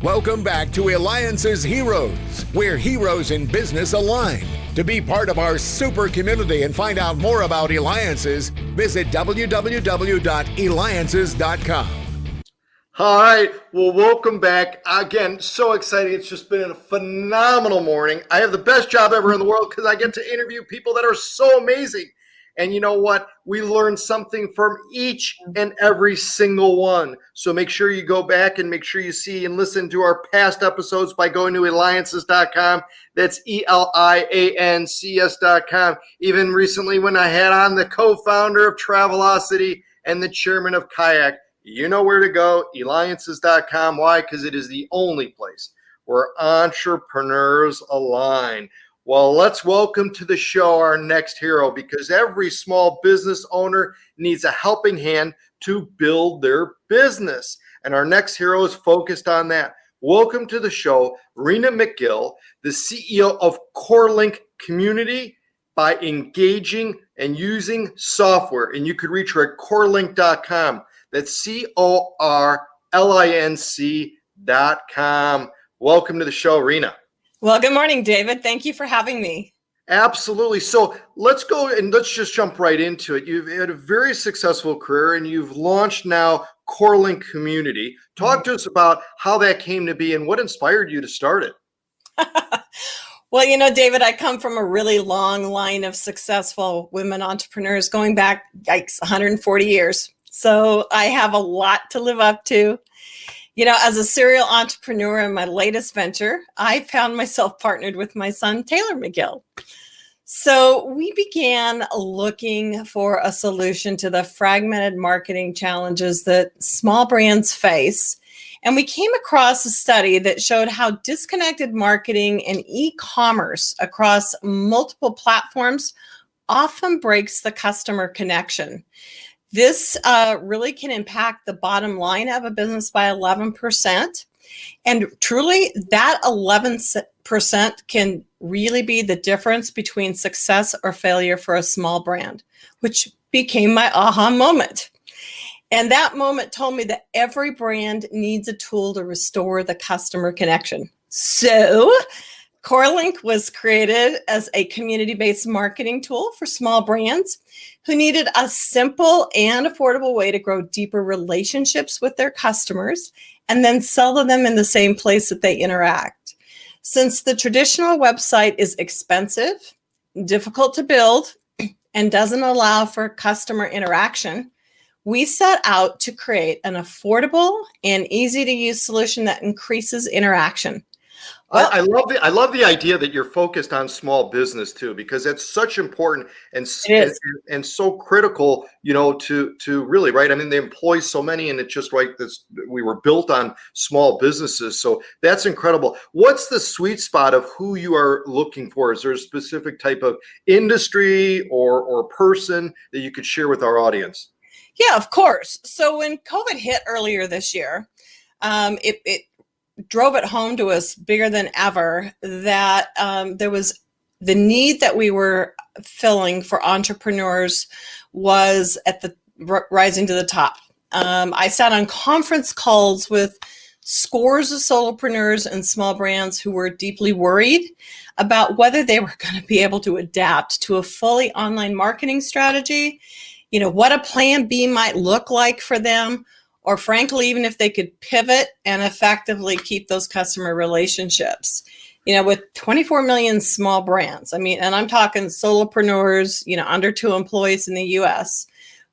Welcome back to Eliances Heroes, where heroes in business align. To be part of our super community and find out more about Eliances, visit www.Eliances.com. All right, well, welcome back. Again, so exciting. It's just been a phenomenal morning. I have the best job ever in the world because I get to interview people that are so amazing. And you know what? We learn something from each and every single one. So make sure you go back and make sure you see and listen to our past episodes by going to Eliances.com. That's Eliances.com. Even recently when I had on the co-founder of Travelocity and the chairman of Kayak, you know where to go, Eliances.com. Why? Because it is the only place where entrepreneurs align. Well, let's welcome to the show our next hero, because every small business owner needs a helping hand to build their business. And our next hero is focused on that. Welcome to the show, Rena McGill, the CEO of Corlinc Community, by engaging and using software. And you could reach her at Corlinc.com. That's Corlinc.com. Welcome to the show, Rena. Well, good morning, David. Thank you for having me. Absolutely. So let's go and let's just jump right into it. You've had a very successful career and you've launched now Corlinc Community. Talk to us about how that came to be and what inspired you to start it. Well, you know, David, I come from a really long line of successful women entrepreneurs going back, 140 years. So I have a lot to live up to. You know, as a serial entrepreneur in my latest venture, I found myself partnered with my son, Taylor McGill. So we began looking for a solution to the fragmented marketing challenges that small brands face. And we came across a study that showed how disconnected marketing and e-commerce across multiple platforms often breaks the customer connection. This really can impact the bottom line of a business by 11%. And truly, that 11% can really be the difference between success or failure for a small brand, which became my aha moment. And that moment told me that every brand needs a tool to restore the customer connection. So Corlinc was created as a community-based marketing tool for small brands who needed a simple and affordable way to grow deeper relationships with their customers and then sell to them in the same place that they interact. Since the traditional website is expensive, difficult to build, and doesn't allow for customer interaction, we set out to create an affordable and easy-to-use solution that increases interaction. Well, I love the idea that you're focused on small business too, because it's such important and so critical, you know, to really, right. I mean, they employ so many, and it's just right. We were built on small businesses, so that's incredible. What's the sweet spot of who you are looking for? Is there a specific type of industry or person that you could share with our audience? Yeah, of course. So when COVID hit earlier this year, it drove it home to us bigger than ever that there was the need that we were filling for entrepreneurs was at the rising to the top. I sat on conference calls with scores of solopreneurs and small brands who were deeply worried about whether they were going to be able to adapt to a fully online marketing strategy, you know, what a plan B might look like for them, or frankly, even if they could pivot and effectively keep those customer relationships. You know, with 24 million small brands, I mean, and I'm talking solopreneurs, you know, under 2 employees in the US,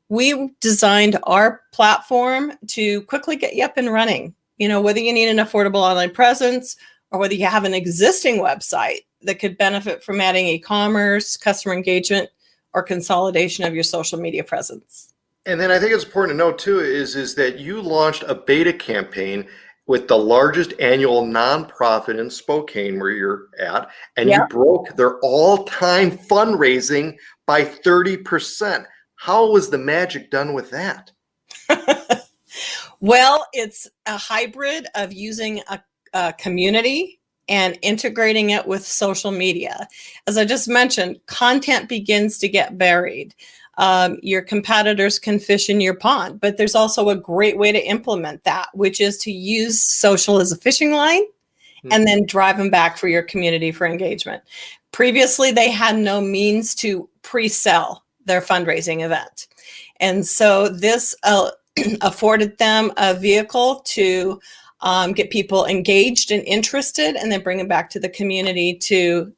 we designed our platform to quickly get you up and running. You know, whether you need an affordable online presence or whether you have an existing website that could benefit from adding e-commerce, customer engagement, or consolidation of your social media presence. And then I think it's important to note too is that you launched a beta campaign with the largest annual nonprofit in Spokane where you're at, and you broke their all-time fundraising by 30%. How was the magic done with that? Well, it's a hybrid of using a community and integrating it with social media. As I just mentioned, content begins to get buried. your competitors can fish in your pond. But there's also a great way to implement that, which is to use social as a fishing line and then drive them back for your community for engagement. Previously, they had no means to pre-sell their fundraising event. And so this afforded them a vehicle to get people engaged and interested, and then bring them back to the community to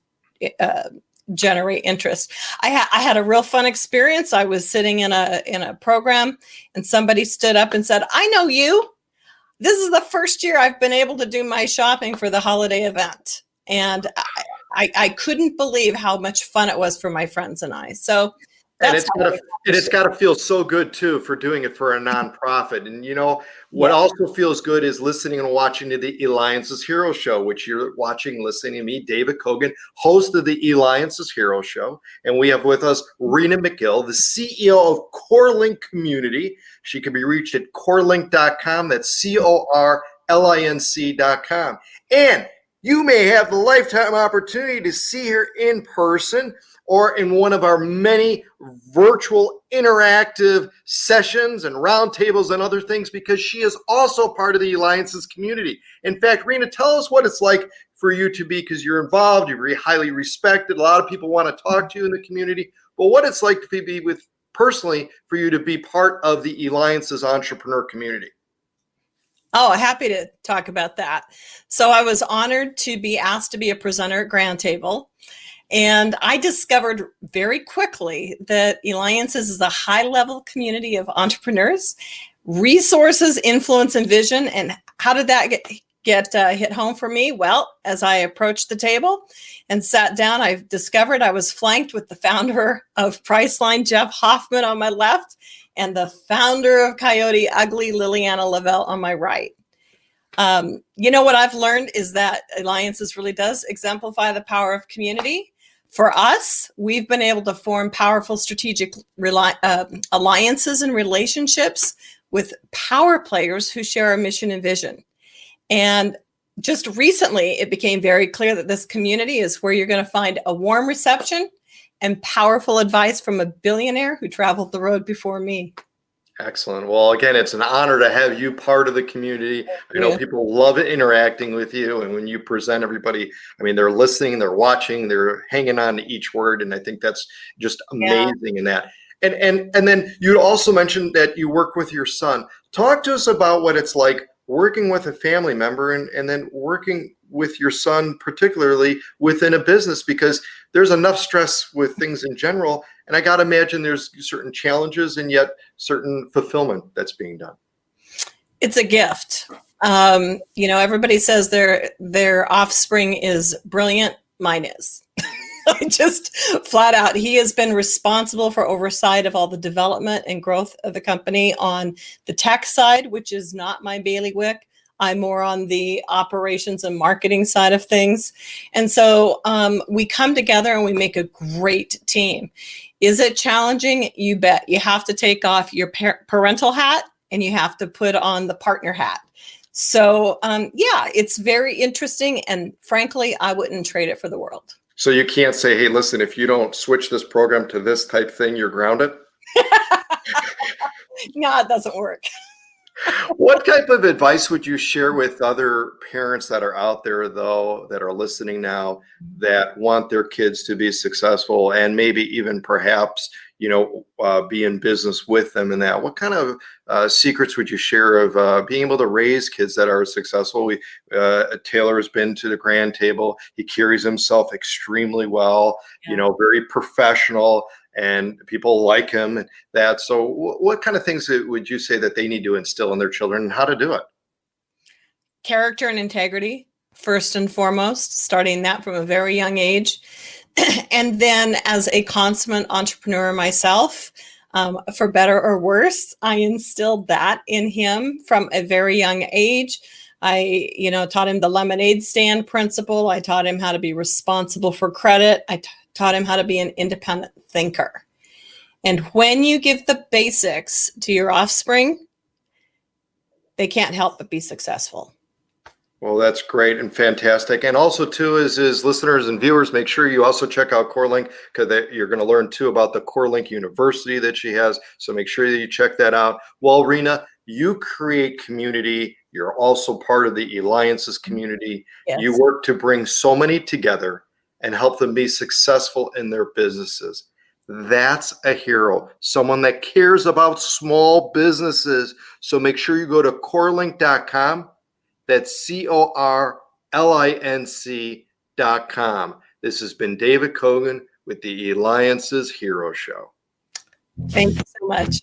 generate interest. I had a real fun experience. I was sitting in a program, and somebody stood up and said, "I know you. This is the first year I've been able to do my shopping for the holiday event." And I couldn't believe how much fun it was for my friends and I. So it's got to feel so good too for doing it for a nonprofit. And what also feels good is listening and watching to the Eliances Hero Show, which you're watching, listening to me, David Kogan, host of the Eliances Hero Show. And we have with us Rena McGill, the CEO of Corlinc Community. She can be reached at Corlinc.com. That's Corlinc.com. And you may have the lifetime opportunity to see her in person or in one of our many virtual interactive sessions and roundtables and other things, because she is also part of the Eliances community. In fact, Rena, tell us what it's like for you to be, because you're involved, you're very highly respected. A lot of people want to talk to you in the community, but what it's like to be personally for you to be part of the Eliances entrepreneur community. Oh, happy to talk about that. So I was honored to be asked to be a presenter at Grand Table. And I discovered very quickly that Eliances is a high-level community of entrepreneurs, resources, influence, and vision. And how did that get hit home for me? Well, as I approached the table and sat down, I discovered I was flanked with the founder of Priceline, Jeff Hoffman, on my left, and the founder of Coyote Ugly, Liliana Lavelle, on my right. What I've learned is that Eliances really does exemplify the power of community. For us, we've been able to form powerful strategic alliances and relationships with power players who share our mission and vision. And just recently, it became very clear that this community is where you're going to find a warm reception and powerful advice from a billionaire who traveled the road before me. Excellent. Well, again, it's an honor to have you part of the community. I know people love interacting with you. And when you present everybody, they're listening, they're watching, they're hanging on to each word. And I think that's just amazing in that. And then you also mentioned that you work with your son. Talk to us about what it's like working with a family member and then working with your son, particularly within a business, because there's enough stress with things in general. And I got to imagine there's certain challenges and yet certain fulfillment that's being done. It's a gift. Everybody says their offspring is brilliant. Mine is. Just flat out. He has been responsible for oversight of all the development and growth of the company on the tech side, which is not my bailiwick. I'm more on the operations and marketing side of things. And so we come together and we make a great team. Is it challenging? You bet. You have to take off your parental hat and you have to put on the partner hat. So it's very interesting. And frankly, I wouldn't trade it for the world. So you can't say, hey, listen, if you don't switch this program to this type thing, you're grounded? No, it doesn't work. What type of advice would you share with other parents that are out there, though, that are listening now, that want their kids to be successful and maybe even perhaps, be in business with them and that? What kind of secrets would you share of being able to raise kids that are successful? Taylor has been to the Grand Table. He carries himself extremely well, very professional. And people like him and that. So what kind of things would you say that they need to instill in their children and how to do it? Character and integrity, first and foremost, starting that from a very young age. And then as a consummate entrepreneur myself, for better or worse, I instilled that in him from a very young age. I, taught him the lemonade stand principle. I taught him how to be responsible for credit. I taught him how to be an independent thinker. And when you give the basics to your offspring, they can't help but be successful. Well, that's great and fantastic. And also, too, is listeners and viewers, make sure you also check out Corlinc, because you're going to learn too about the Corlinc University that she has. So make sure that you check that out. Well, Rena, you create community. You're also part of the Alliances community. Yes. You work to bring so many together and help them be successful in their businesses. That's a hero, someone that cares about small businesses. So make sure you go to Corlinc.com. That's Corlinc.com. This has been David Kogan with the Eliances Hero Show. Thank you so much.